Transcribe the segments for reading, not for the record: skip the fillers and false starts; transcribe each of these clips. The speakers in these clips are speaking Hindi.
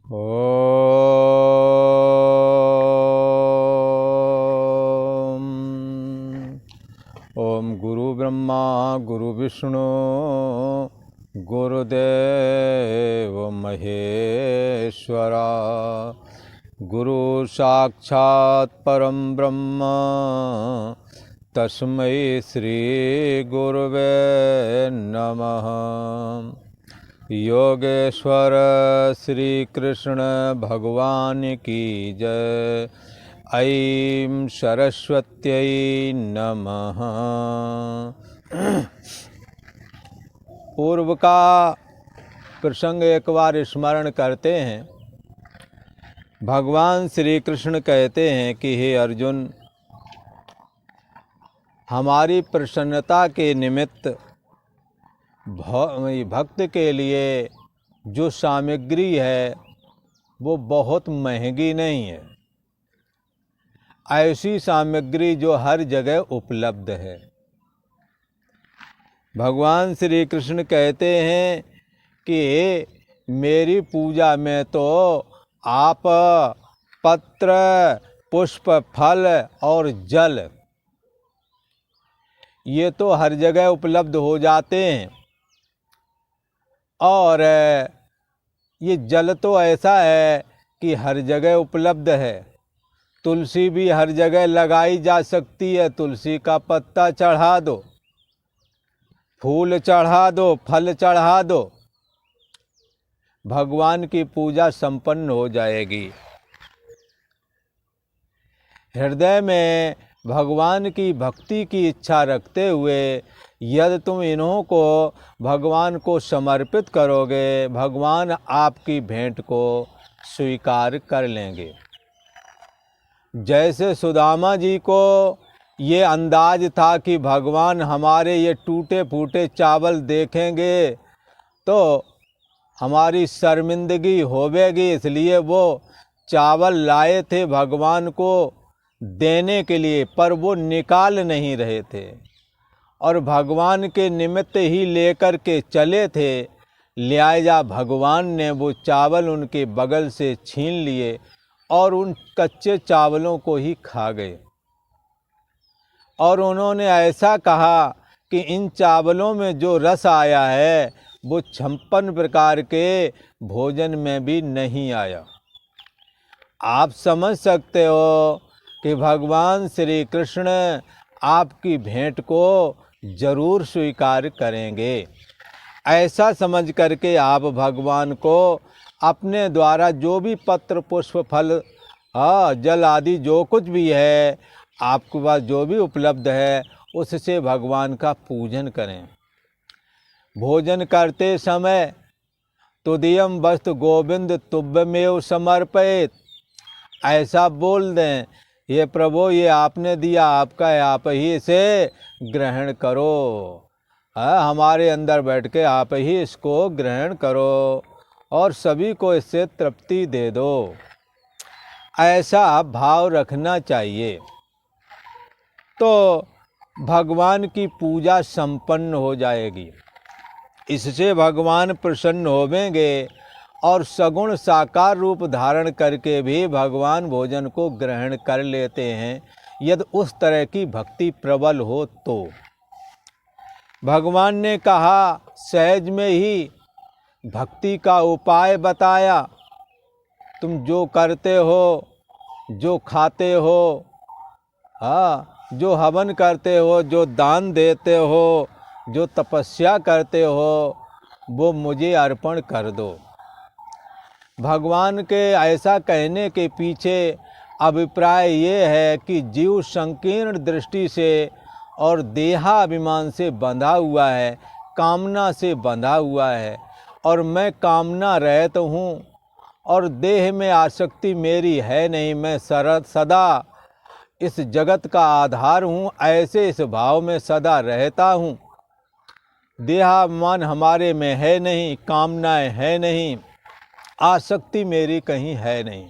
ओम गुरु ब्रह्मा गुरु विष्णु गुरुदेव महेश्वरा गुरु साक्षात् परम ब्रह्म तस्मै श्री गुरुवे नमः। योगेश्वर श्री कृष्ण भगवान की जय। ऐं सरस्वत्यै नमः। पूर्व का प्रसंग एक बार स्मरण करते हैं। भगवान श्री कृष्ण कहते हैं कि हे अर्जुन, हमारी प्रसन्नता के निमित्त भक्त के लिए जो सामग्री है वो बहुत महंगी नहीं है। ऐसी सामग्री जो हर जगह उपलब्ध है। भगवान श्री कृष्ण कहते हैं कि मेरी पूजा में तो आप पत्र, पुष्प, फल और जल ये तो हर जगह उपलब्ध हो जाते हैं। और ये जल तो ऐसा है कि हर जगह उपलब्ध है। तुलसी भी हर जगह लगाई जा सकती है। तुलसी का पत्ता चढ़ा दो, फूल चढ़ा दो, फल चढ़ा दो, भगवान की पूजा संपन्न हो जाएगी। हृदय में भगवान की भक्ति की इच्छा रखते हुए यदि तुम इन्हों को भगवान को समर्पित करोगे, भगवान आपकी भेंट को स्वीकार कर लेंगे। जैसे सुदामा जी को ये अंदाज था कि भगवान हमारे ये टूटे फूटे चावल देखेंगे तो हमारी शर्मिंदगी होवेगी, इसलिए वो चावल लाए थे भगवान को देने के लिए, पर वो निकाल नहीं रहे थे और भगवान के निमित्त ही लेकर के चले थे। लिहाजा भगवान ने वो चावल उनके बगल से छीन लिए और उन कच्चे चावलों को ही खा गए। और उन्होंने ऐसा कहा कि इन चावलों में जो रस आया है वो 56 प्रकार के भोजन में भी नहीं आया। आप समझ सकते हो कि भगवान श्री कृष्ण आपकी भेंट को जरूर स्वीकार करेंगे। ऐसा समझ करके आप भगवान को अपने द्वारा जो भी पत्र, पुष्प, फल, जल आदि जो कुछ भी है आपके पास जो भी उपलब्ध है उससे भगवान का पूजन करें। भोजन करते समय तुदीयम वस्तु गोविंद तुभ्यमेव समर्पयेत, ऐसा बोल दें, ये प्रभु ये आपने दिया, आपका है, आप ही इसे ग्रहण करो। हमारे अंदर बैठ के आप ही इसको ग्रहण करो और सभी को इससे तृप्ति दे दो। ऐसा भाव रखना चाहिए तो भगवान की पूजा संपन्न हो जाएगी। इससे भगवान प्रसन्न होवेंगे और सगुण साकार रूप धारण करके भी भगवान भोजन को ग्रहण कर लेते हैं, यदि उस तरह की भक्ति प्रबल हो तो। भगवान ने कहा, सहज में ही भक्ति का उपाय बताया। तुम जो करते हो, जो खाते हो, जो हवन करते हो, जो दान देते हो, जो तपस्या करते हो, वो मुझे अर्पण कर दो। भगवान के ऐसा कहने के पीछे अभिप्राय ये है कि जीव संकीर्ण दृष्टि से और देहाभिमान से बंधा हुआ है, कामना से बंधा हुआ है और मैं कामना रहित हूँ और देह में आसक्ति मेरी है नहीं, मैं सदा इस जगत का आधार हूँ, ऐसे इस भाव में सदा रहता हूँ। देहाभिमान हमारे में है नहीं, कामनाएं है नहीं, आसक्ति मेरी कहीं है नहीं।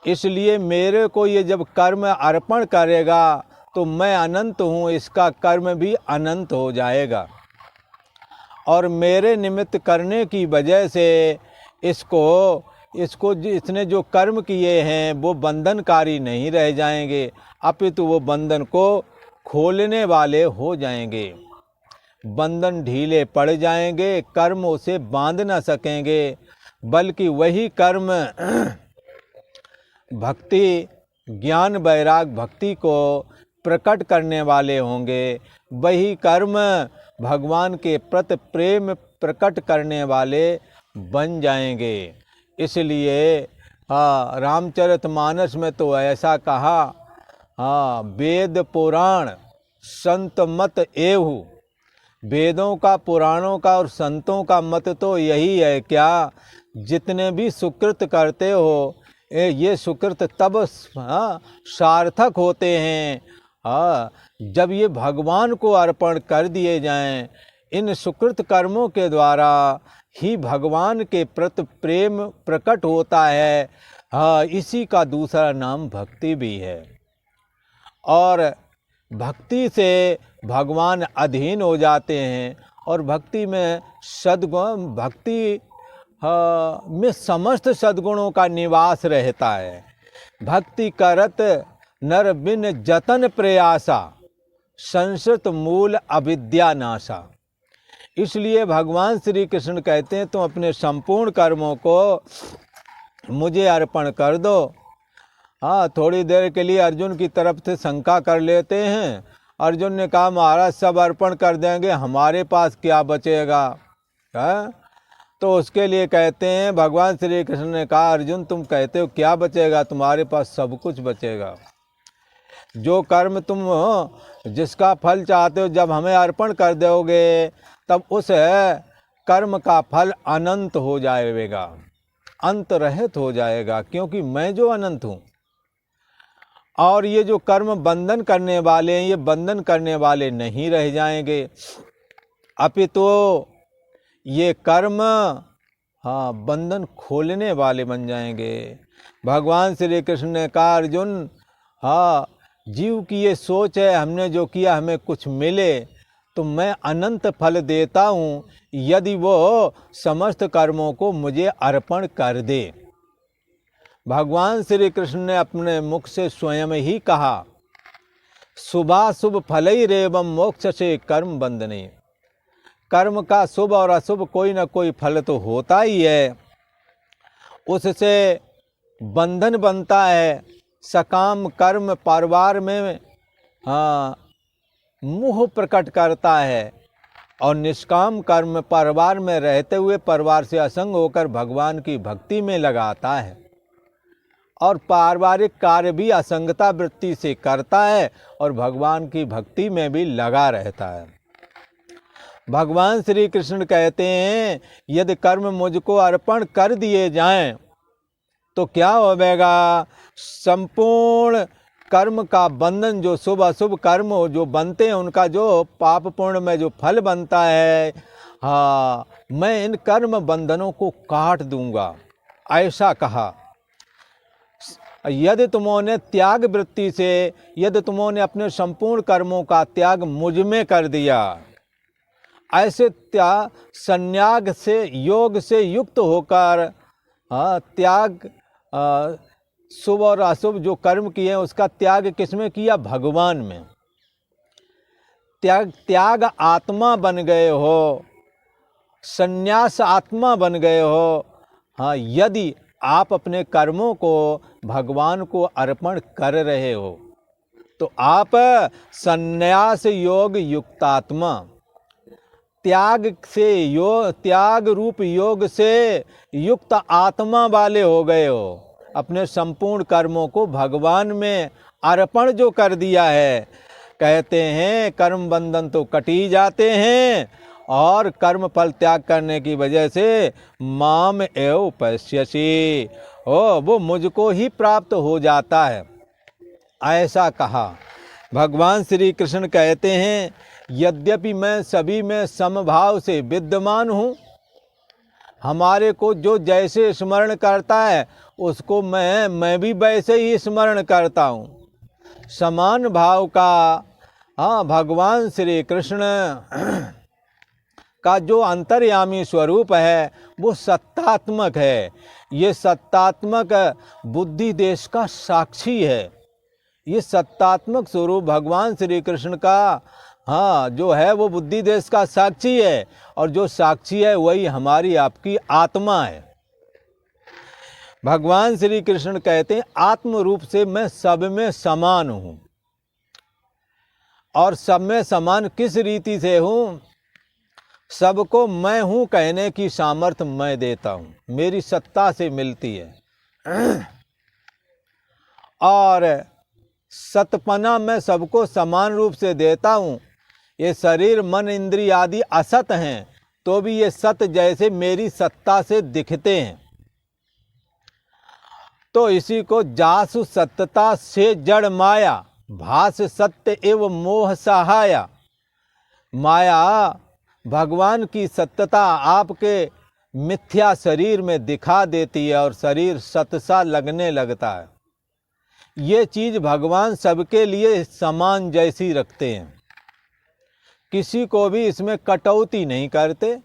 इसलिए मेरे को ये जब कर्म अर्पण करेगा तो मैं अनंत हूँ, इसका कर्म भी अनंत हो जाएगा और मेरे निमित्त करने की वजह से इसने जो कर्म किए हैं वो बंधनकारी नहीं रह जाएंगे, अपितु वो बंधन को खोलने वाले हो जाएंगे। बंधन ढीले पड़ जाएंगे, कर्म उसे बांध न सकेंगे, बल्कि वही कर्म भक्ति, ज्ञान वैराग भक्ति को प्रकट करने वाले होंगे। वही कर्म भगवान के प्रति प्रेम प्रकट करने वाले बन जाएंगे। इसलिए रामचरितमानस में तो ऐसा कहा, वेद पुराण संत मत एहु। वेदों का, पुराणों का और संतों का मत तो यही है क्या, जितने भी सुकृत करते हो ये सुकृत तब सार्थक होते हैं जब ये भगवान को अर्पण कर दिए जाएं। इन सुकृत कर्मों के द्वारा ही भगवान के प्रति प्रेम प्रकट होता है। इसी का दूसरा नाम भक्ति भी है। और भक्ति से भगवान अधीन हो जाते हैं, और भक्ति में सद्गुण, भक्ति में समस्त सद्गुणों का निवास रहता है। भक्ति करत नर बिन जतन प्रयासा, संसृत मूल अविद्या नाशा। इसलिए भगवान श्री कृष्ण कहते हैं, तुम अपने संपूर्ण कर्मों को मुझे अर्पण कर दो। थोड़ी देर के लिए अर्जुन की तरफ से शंका कर लेते हैं। अर्जुन ने कहा, महाराज सब अर्पण कर देंगे, हमारे पास क्या बचेगा। तो उसके लिए कहते हैं, भगवान श्री कृष्ण ने कहा, अर्जुन तुम कहते हो क्या बचेगा, तुम्हारे पास सब कुछ बचेगा। जो कर्म तुम जिसका फल चाहते हो जब हमें अर्पण कर दोगे, तब उस कर्म का फल अनंत हो जाएगा, अंत रहित हो जाएगा, क्योंकि मैं जो अनंत हूँ। और ये जो कर्म बंधन करने वाले हैं, ये बंधन करने वाले नहीं रह जाएंगे, अपितु ये कर्म बंधन खोलने वाले बन जाएंगे। भगवान श्री कृष्ण ने कहा, अर्जुन जीव की ये सोच है, हमने जो किया हमें कुछ मिले, तो मैं अनंत फल देता हूँ यदि वो समस्त कर्मों को मुझे अर्पण कर दे। भगवान श्री कृष्ण ने अपने मुख से स्वयं ही कहा, शुभाशुभ फलैरेवं मोक्ष से कर्म बंधने। कर्म का शुभ और अशुभ कोई न कोई फल तो होता ही है, उससे बंधन बनता है। सकाम कर्म परिवार में मोह प्रकट करता है, और निष्काम कर्म परिवार में रहते हुए परिवार से असंग होकर भगवान की भक्ति में लगाता है, और पारिवारिक कार्य भी असंगता वृत्ति से करता है और भगवान की भक्ति में भी लगा रहता है। भगवान श्री कृष्ण कहते हैं, यदि कर्म मुझको अर्पण कर दिए जाएं तो क्या होगा, संपूर्ण कर्म का बंधन, जो शुभ अशुभ कर्म जो बनते हैं उनका जो पाप पुण्य में जो फल बनता है, मैं इन कर्म बंधनों को काट दूंगा, ऐसा कहा। यदि तुमने त्याग वृत्ति से, यदि तुमने अपने संपूर्ण कर्मों का त्याग मुझ में कर दिया, ऐसे संन्याग से, योग से युक्त होकर त्याग, शुभ और अशुभ जो कर्म किए हैं उसका त्याग किसमें किया, भगवान में। त्याग आत्मा बन गए हो, संन्यास आत्मा बन गए हो। यदि आप अपने कर्मों को भगवान को अर्पण कर रहे हो तो आप संन्यास योग युक्तात्मा, त्याग से त्याग रूप योग से युक्त आत्मा वाले हो गए हो। अपने संपूर्ण कर्मों को भगवान में अर्पण जो कर दिया है, कहते हैं कर्म बंधन तो कटी जाते हैं, और कर्म फल त्याग करने की वजह से माम एव पश्यसि, वो मुझको ही प्राप्त हो जाता है, ऐसा कहा। भगवान श्री कृष्ण कहते हैं, यद्यपि मैं सभी में समभाव से विद्यमान हूँ, हमारे को जो जैसे स्मरण करता है उसको मैं भी वैसे ही स्मरण करता हूँ। समान भाव का भगवान श्री कृष्ण का जो अंतर्यामी स्वरूप है वो सत्तात्मक है। ये सत्तात्मक बुद्धि देश का साक्षी है। ये सत्तात्मक स्वरूप भगवान श्री कृष्ण का जो है वो बुद्धि देश का साक्षी है, और जो साक्षी है वही हमारी आपकी आत्मा है। भगवान श्री कृष्ण कहते हैं आत्म रूप से मैं सब में समान हूँ। और सब में समान किस रीति से हूँ? सबको मैं हूँ कहने की सामर्थ्य मैं देता हूँ, मेरी सत्ता से मिलती है। और सतपना मैं सबको समान रूप से देता हूँ। ये शरीर मन इंद्रिय आदि असत हैं, तो भी ये सत जैसे मेरी सत्ता से दिखते हैं। तो इसी को जासु सत्यता से जड़ माया, भास सत्य एवं मोह सहाया। माया भगवान की सत्यता आपके मिथ्या शरीर में दिखा देती है और शरीर सतसा लगने लगता है। ये चीज़ भगवान सबके लिए समान जैसी रखते हैं, किसी को भी इसमें कटौती नहीं करते,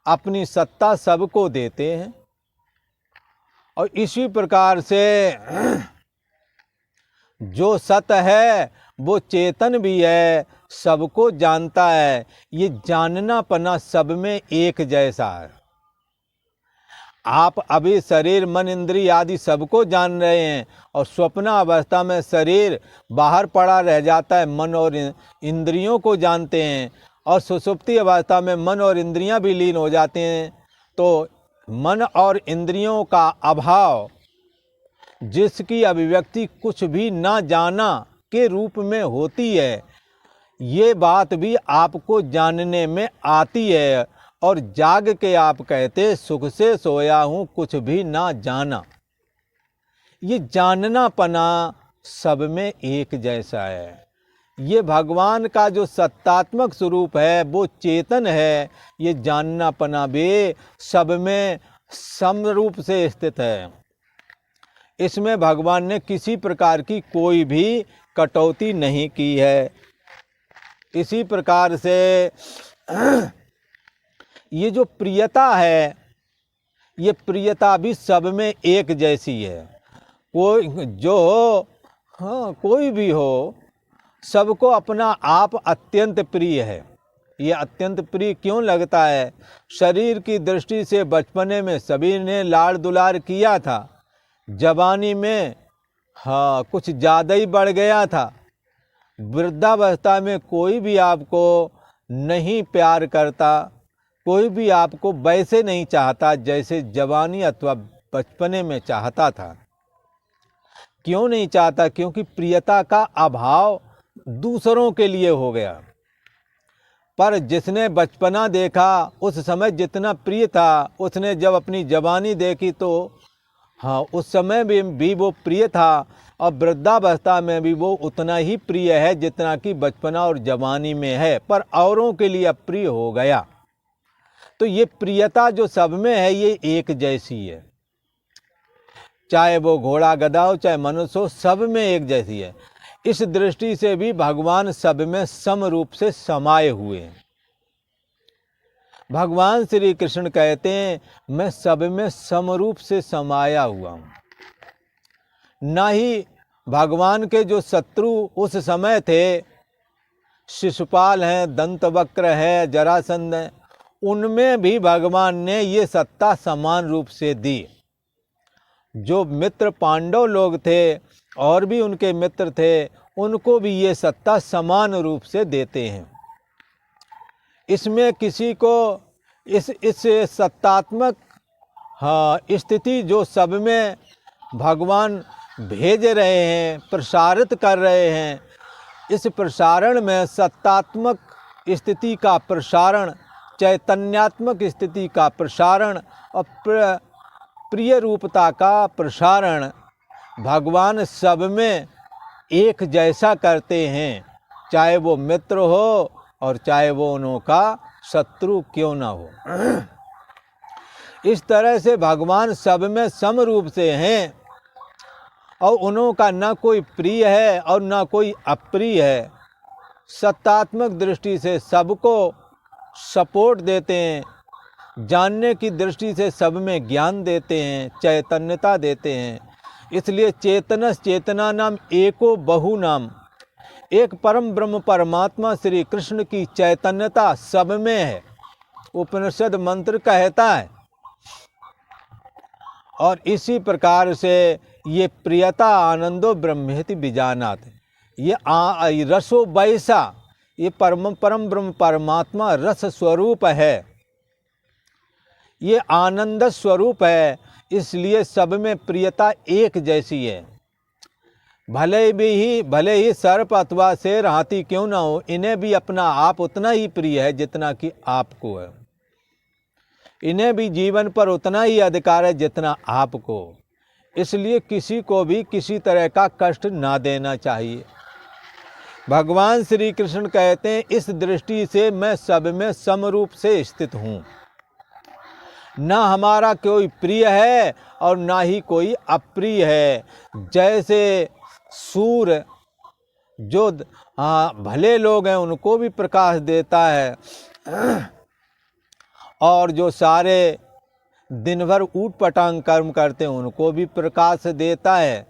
अपनी सत्ता सबको देते हैं। और इसी प्रकार से जो सत है वो चेतन भी है, सबको जानता है। ये जाननापना सब में एक जैसा है। आप अभी शरीर मन इंद्रिय आदि सबको जान रहे हैं, और स्वप्न अवस्था में शरीर बाहर पड़ा रह जाता है, मन और इंद्रियों को जानते हैं। और सुषुप्ति अवस्था में मन और इंद्रियां भी लीन हो जाते हैं। तो मन और इंद्रियों का अभाव, जिसकी अभिव्यक्ति कुछ भी ना जाना के रूप में होती है, ये बात भी आपको जानने में आती है। और जाग के आप कहते सुख से सोया हूँ कुछ भी ना जाना। ये जाननापना सब में एक जैसा है। ये भगवान का जो सत्तात्मक स्वरूप है वो चेतन है। ये जाननापना भी सब में समरूप से स्थित है। इसमें भगवान ने किसी प्रकार की कोई भी कटौती नहीं की है। इसी प्रकार से ये जो प्रियता है, ये प्रियता भी सब में एक जैसी है। कोई जो कोई भी हो, सबको अपना आप अत्यंत प्रिय है। ये अत्यंत प्रिय क्यों लगता है? शरीर की दृष्टि से बचपने में सभी ने लाड़ दुलार किया था, जवानी में कुछ ज़्यादा ही बढ़ गया था, वृद्धावस्था में कोई भी आपको नहीं प्यार करता, कोई भी आपको वैसे नहीं चाहता जैसे जवानी अथवा बचपने में चाहता था। क्यों नहीं चाहता? क्योंकि प्रियता का अभाव दूसरों के लिए हो गया। पर जिसने बचपना देखा उस समय जितना प्रिय था, उसने जब अपनी जवानी देखी तो उस समय भी वो प्रिय था, और वृद्धावस्था में भी वो उतना ही प्रिय है जितना कि बचपना और जवानी में है, पर औरों के लिए अप्रिय हो गया। तो ये प्रियता जो सब में है ये एक जैसी है, चाहे वो घोड़ा गधा हो चाहे मनुष्य हो, सब में एक जैसी है। इस दृष्टि से भी भगवान सब में सम रूप से समाये हुए हैं। भगवान श्री कृष्ण कहते हैं मैं सब में समरूप से समाया हुआ हूँ। न ही भगवान के जो शत्रु उस समय थे, शिशुपाल हैं, दंतवक्र है, जरासंध है, उनमें भी भगवान ने ये सत्ता समान रूप से दी। जो मित्र पांडव लोग थे और भी उनके मित्र थे, उनको भी ये सत्ता समान रूप से देते हैं। इसमें किसी को इस सत्तात्मक स्थिति जो सब में भगवान भेज रहे हैं, प्रसारित कर रहे हैं, इस प्रसारण में सत्तात्मक स्थिति का प्रसारण, चैतन्यात्मक स्थिति का प्रसारण और प्रिय रूपता का प्रसारण भगवान सब में एक जैसा करते हैं, चाहे वो मित्र हो और चाहे वो उनका शत्रु क्यों ना हो। इस तरह से भगवान सब में सम रूप से हैं, और उनका ना कोई प्रिय है और ना कोई अप्रिय है। सत्तात्मक दृष्टि से सबको सपोर्ट देते हैं, जानने की दृष्टि से सब में ज्ञान देते हैं, चैतन्यता देते हैं। इसलिए चेतनस चेतना नाम एको बहु नाम, एक परम ब्रह्म परमात्मा श्री कृष्ण की चैतन्यता सब में है, उपनिषद मंत्र कहता है। और इसी प्रकार से ये प्रियता आनंदो ब्रह्मेति बीजानात, ये रसो वैसा, ये परम ब्रह्म परमात्मा रस स्वरूप है, ये आनंद स्वरूप है। इसलिए सब में प्रियता एक जैसी है। भले ही सर्प अथवा शेर हाथी क्यों ना हो, इन्हें भी अपना आप उतना ही प्रिय है जितना कि आपको है। इन्हें भी जीवन पर उतना ही अधिकार है जितना आपको। इसलिए किसी को भी किसी तरह का कष्ट ना देना चाहिए। भगवान श्री कृष्ण कहते हैं, इस दृष्टि से मैं सब में समरूप से स्थित हूँ। ना हमारा कोई प्रिय है और ना ही कोई अप्रिय है। जैसे सूर्य जो भले लोग हैं उनको भी प्रकाश देता है, और जो सारे दिन भर ऊट पटांग कर्म करते हैं उनको भी प्रकाश देता है।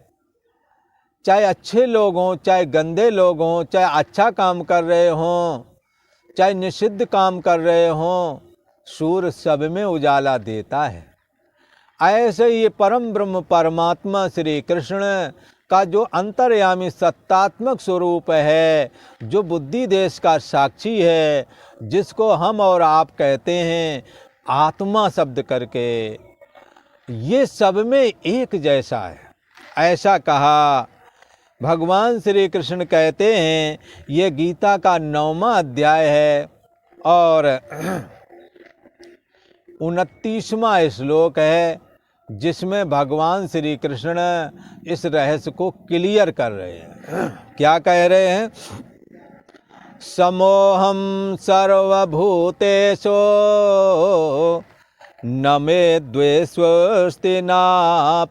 चाहे अच्छे लोग हों, चाहे गंदे लोग हों, चाहे अच्छा काम कर रहे हों, चाहे निषिद्ध काम कर रहे हों, सूर्य सब में उजाला देता है। ऐसे ये परम ब्रह्म परमात्मा श्री कृष्ण का जो अंतर्यामी सत्तात्मक स्वरूप है, जो बुद्धि देश का साक्षी है, जिसको हम और आप कहते हैं आत्मा शब्द करके, ये सब में एक जैसा है, ऐसा कहा। भगवान श्री कृष्ण कहते हैं, ये गीता का 9वां अध्याय है और 29वां श्लोक है, जिसमें भगवान श्री कृष्ण इस रहस्य को क्लियर कर रहे हैं। क्या कह रहे हैं? समोहम सर्वभूतेषु न मे द्वेष्वस्ति न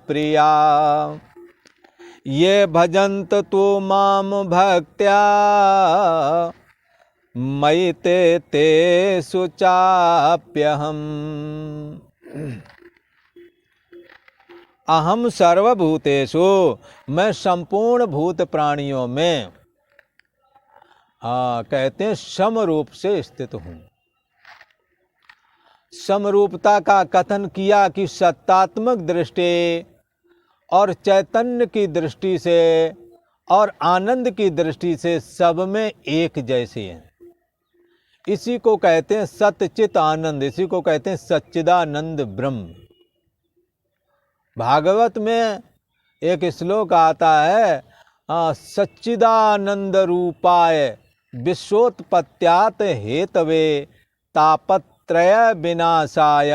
प्रिया, ये भजन्त तु माम भक्त्या मयि ते चाप्यहम्। अहम सर्वभूतेषु, मैं संपूर्ण भूत प्राणियों में कहते हैं समरूप से स्थित हूँ। समरूपता का कथन किया कि सत्तात्मक दृष्टि और चैतन्य की दृष्टि से और आनंद की दृष्टि से सब में एक जैसे हैं। इसी को कहते हैं सच्चित आनंद, इसी को कहते हैं सच्चिदानंद ब्रह्म। भागवत में एक श्लोक आता है, सच्चिदानंद रूपाय विश्वोत्पत्त्यात् हेतवे तापत्रय विनाशाय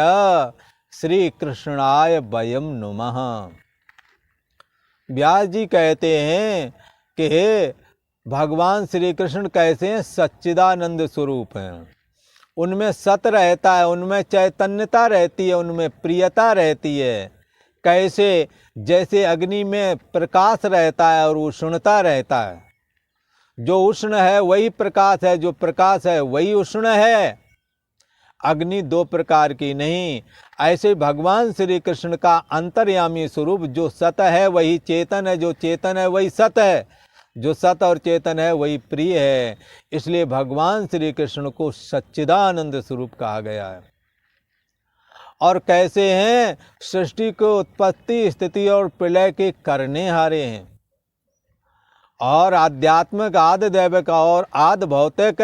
श्री कृष्णाय वयम नुमः। व्यास जी कहते हैं कि भगवान श्री कृष्ण कैसे हैं? सच्चिदानंद स्वरूप हैं। उनमें सत रहता है, उनमें चैतन्यता रहती है, उनमें प्रियता रहती है। कैसे? जैसे अग्नि में प्रकाश रहता है और उष्णता रहता है। जो उष्ण है वही प्रकाश है, जो प्रकाश है वही उष्ण है। अग्नि दो प्रकार की नहीं। ऐसे भगवान श्री कृष्ण का अंतर्यामी स्वरूप जो सत है वही चेतन है, जो चेतन है वही सत है, जो सत और चेतन है वही प्रिय है। इसलिए भगवान श्री कृष्ण को सच्चिदानंद स्वरूप कहा गया है। और कैसे हैं? सृष्टि को उत्पत्ति स्थिति और प्रलय के करने हारे हैं, और आध्यात्मिक आदि दैविक और आदि भौतिक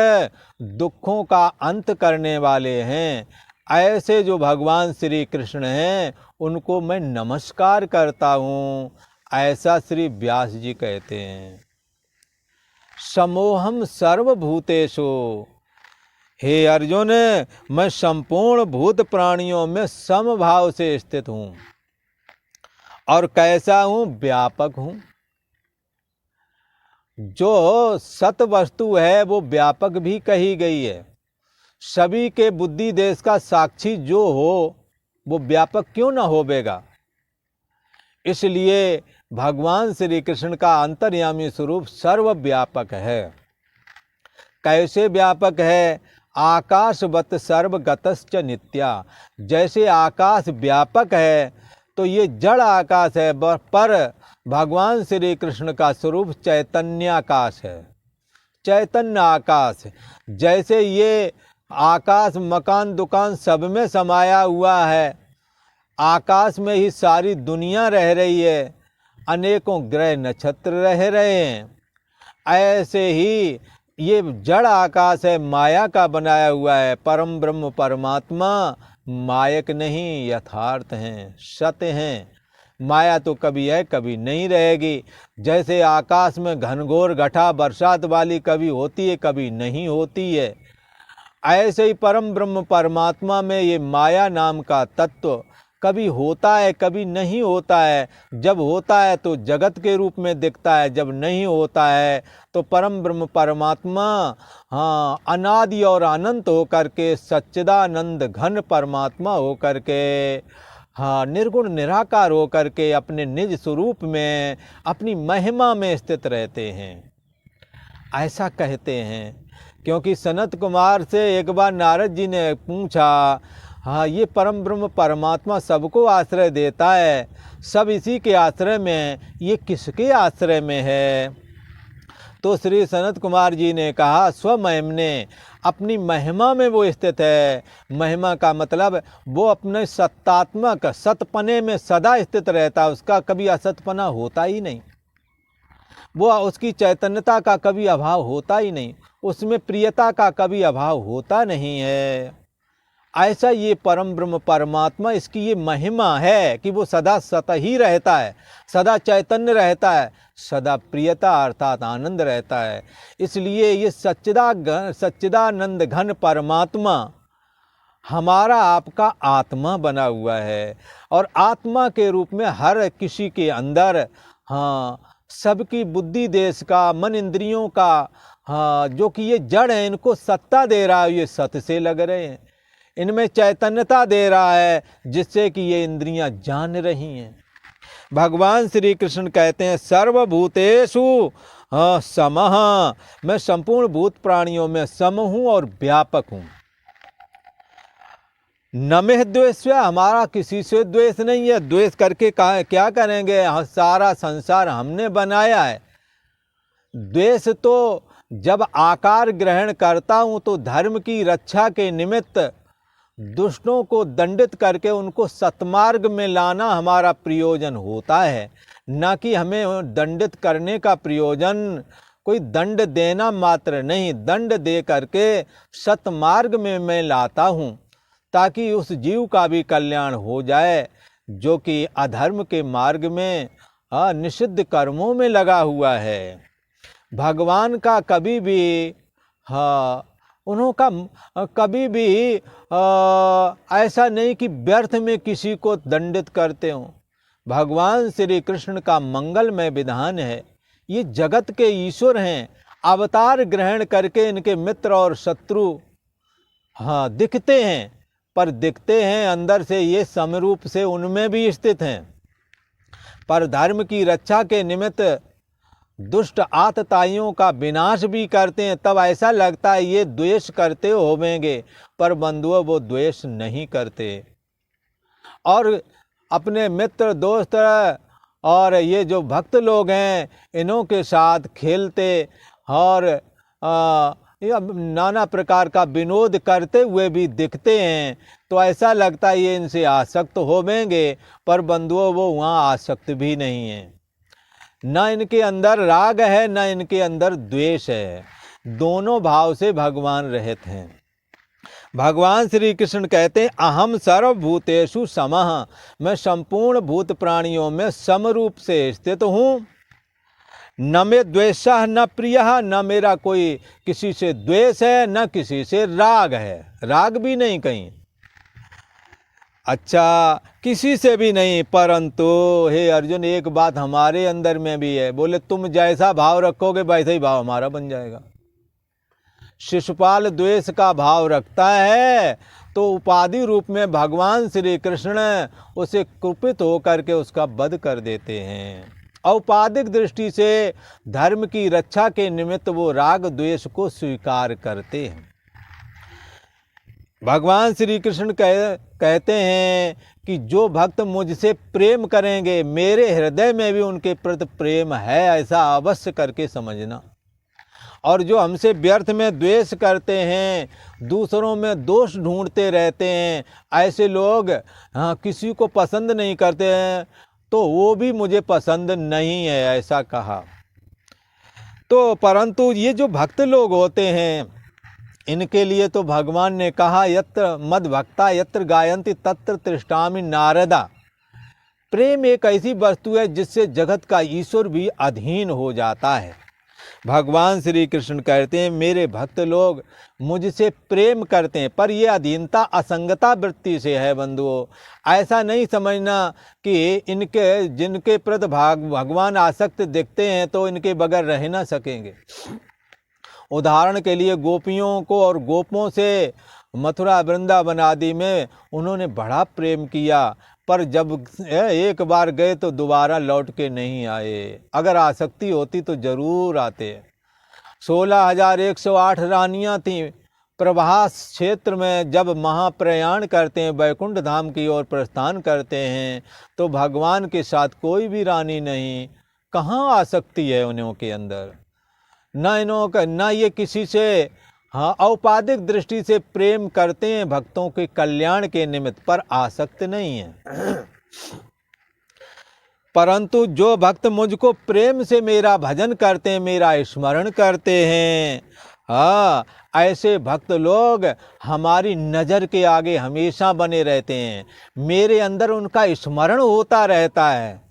दुखों का अंत करने वाले हैं। ऐसे जो भगवान श्री कृष्ण हैं उनको मैं नमस्कार करता हूँ, ऐसा श्री व्यास जी कहते हैं। समोहम सर्वभूतेषु, हे अर्जुन, मैं संपूर्ण भूत प्राणियों में समभाव से स्थित हूँ। और कैसा हूँ? व्यापक हूँ। जो सत वस्तु है वो व्यापक भी कही गई है। सभी के बुद्धि देश का साक्षी जो हो वो व्यापक क्यों ना होवेगा। इसलिए भगवान श्री कृष्ण का अंतर्यामी स्वरूप सर्वव्यापक है। कैसे व्यापक है? आकाशवत सर्वगतश्च नित्या। जैसे आकाश व्यापक है तो ये जड़ आकाश है, पर भगवान श्री कृष्ण का स्वरूप चैतन्याकाश है, चैतन्य आकाश। जैसे ये आकाश मकान दुकान सब में समाया हुआ है, आकाश में ही सारी दुनिया रह रही है, अनेकों ग्रह नक्षत्र रह रहे हैं, ऐसे ही ये जड़ आकाश है, माया का बनाया हुआ है। परम ब्रह्म परमात्मा मायक नहीं, यथार्थ हैं, सत्य हैं। माया तो कभी है कभी नहीं रहेगी। जैसे आकाश में घनघोर घटा बरसात वाली कभी होती है कभी नहीं होती है, ऐसे ही परम ब्रह्म परमात्मा में ये माया नाम का तत्व कभी होता है कभी नहीं होता है। जब होता है तो जगत के रूप में दिखता है, जब नहीं होता है तो परम ब्रह्म परमात्मा अनादि और अनंत होकर के सच्चिदानंद घन परमात्मा होकर के निर्गुण निराकार होकर के अपने निज स्वरूप में अपनी महिमा में स्थित रहते हैं, ऐसा कहते हैं। क्योंकि सनत कुमार से एक बार नारद जी ने पूछा, ये परम ब्रह्म परमात्मा सबको आश्रय देता है, सब इसी के आश्रय में, ये किसके आश्रय में है? तो श्री सनत कुमार जी ने कहा, स्वमहिमने, अपनी महिमा में वो स्थित है। महिमा का मतलब वो अपने सत्तात्मक सतपने में सदा स्थित रहता है, उसका कभी असतपना होता ही नहीं, वो उसकी चैतन्यता का कभी अभाव होता ही नहीं, उसमें प्रियता का कभी अभाव होता नहीं है। ऐसा ये परम ब्रह्म परमात्मा, इसकी ये महिमा है कि वो सदा सत ही रहता है, सदा चैतन्य रहता है, सदा प्रियता अर्थात आनंद रहता है। इसलिए ये सच्चिदानंद घन परमात्मा हमारा आपका आत्मा बना हुआ है, और आत्मा के रूप में हर किसी के अंदर सबकी बुद्धि देश का, मन इंद्रियों का जो कि ये जड़ है, इनको सत्ता दे रहा है, ये सत से लग रहे हैं, इनमें चैतन्यता दे रहा है, जिससे कि ये इंद्रियां जान रही हैं। भगवान श्री कृष्ण कहते हैं, सर्वभूतेषु समः, मैं संपूर्ण भूत प्राणियों में सम हूँ और व्यापक हूँ। न में द्वेष, हमारा किसी से द्वेष नहीं है, द्वेष करके क्या करेंगे, सारा संसार हमने बनाया है। द्वेष तो जब आकार ग्रहण करता हूँ तो धर्म की रक्षा के निमित्त दुष्टों को दंडित करके उनको सतमार्ग में लाना हमारा प्रयोजन होता है, न कि हमें दंडित करने का प्रयोजन कोई दंड देना मात्र नहीं, दंड दे करके सतमार्ग में मैं लाता हूँ, ताकि उस जीव का भी कल्याण हो जाए जो कि अधर्म के मार्ग में निषिद्ध कर्मों में लगा हुआ है। भगवान का कभी भी उन्होंका कभी भी ऐसा नहीं कि व्यर्थ में किसी को दंडित करते हों। भगवान श्री कृष्ण का मंगलमय विधान है, ये जगत के ईश्वर हैं, अवतार ग्रहण करके इनके मित्र और शत्रु दिखते हैं, पर दिखते हैं अंदर से ये समरूप से उनमें भी स्थित हैं, पर धर्म की रक्षा के निमित्त दुष्ट आतताइयों का विनाश भी करते हैं। तब ऐसा लगता है ये द्वेष करते होवेंगे, पर बंधुओं वो द्वेष नहीं करते, और अपने मित्र दोस्त और ये जो भक्त लोग हैं इन्हों के साथ खेलते और नाना प्रकार का विनोद करते हुए भी दिखते हैं। तो ऐसा लगता है ये इनसे आसक्त होवेंगे, पर बंधुओं वो वहाँ आसक्त भी नहीं है, न इनके अंदर राग है न इनके अंदर द्वेष है, दोनों भाव से भगवान रहित हैं। भगवान श्री कृष्ण कहते हैं, अहम सर्वभूतेषु समः, मैं संपूर्ण भूत प्राणियों में समरूप से स्थित हूँ। न में द्वेषः न प्रियः, न मेरा कोई किसी से द्वेष है न किसी से राग है, राग भी नहीं कहीं, अच्छा किसी से भी नहीं। परंतु हे अर्जुन, एक बात हमारे अंदर में भी है, बोले तुम जैसा भाव रखोगे वैसा ही भाव हमारा बन जाएगा। शिशुपाल द्वेष का भाव रखता है तो उपाधि रूप में भगवान श्री कृष्ण उसे कुपित होकर के उसका वध कर देते हैं। औपाधिक दृष्टि से धर्म की रक्षा के निमित्त वो राग द्वेष को स्वीकार करते हैं। भगवान श्री कृष्ण कहते हैं कि जो भक्त मुझसे प्रेम करेंगे, मेरे हृदय में भी उनके प्रति प्रेम है, ऐसा अवश्य करके समझना। और जो हमसे व्यर्थ में द्वेष करते हैं, दूसरों में दोष ढूंढते रहते हैं, ऐसे लोग किसी को पसंद नहीं करते हैं, तो वो भी मुझे पसंद नहीं है, ऐसा कहा। तो परंतु ये जो भक्त लोग होते हैं, इनके लिए तो भगवान ने कहा, यत्र मद भक्ता यत्र गायन्ति तत्र तृष्णामि नारदा। प्रेम एक ऐसी वस्तु है जिससे जगत का ईश्वर भी अधीन हो जाता है। भगवान श्री कृष्ण कहते हैं, मेरे भक्त लोग मुझसे प्रेम करते हैं, पर ये अधीनता असंगता वृत्ति से है बंधुओं। ऐसा नहीं समझना कि जिनके प्रति भगवान आसक्त दिखते हैं तो इनके बगैर रह ना सकेंगे। उदाहरण के लिए गोपियों को और गोपों से मथुरा वृंदावन आदि में उन्होंने बड़ा प्रेम किया, पर जब एक बार गए तो दोबारा लौट के नहीं आए। अगर आसक्ति होती तो जरूर आते। 16,108 रानियां थीं। प्रभास क्षेत्र में जब महाप्रयाण करते हैं, वैकुंठ धाम की ओर प्रस्थान करते हैं, तो भगवान के साथ कोई भी रानी नहीं। कहाँ आसक्ति है उन्हों के अंदर? न ये किसी से औपाधिक दृष्टि से प्रेम करते हैं भक्तों के कल्याण के निमित्त, पर आसक्त नहीं है। परंतु जो भक्त मुझको प्रेम से मेरा भजन करते हैं, मेरा स्मरण करते हैं, ऐसे भक्त लोग हमारी नज़र के आगे हमेशा बने रहते हैं। मेरे अंदर उनका स्मरण होता रहता है।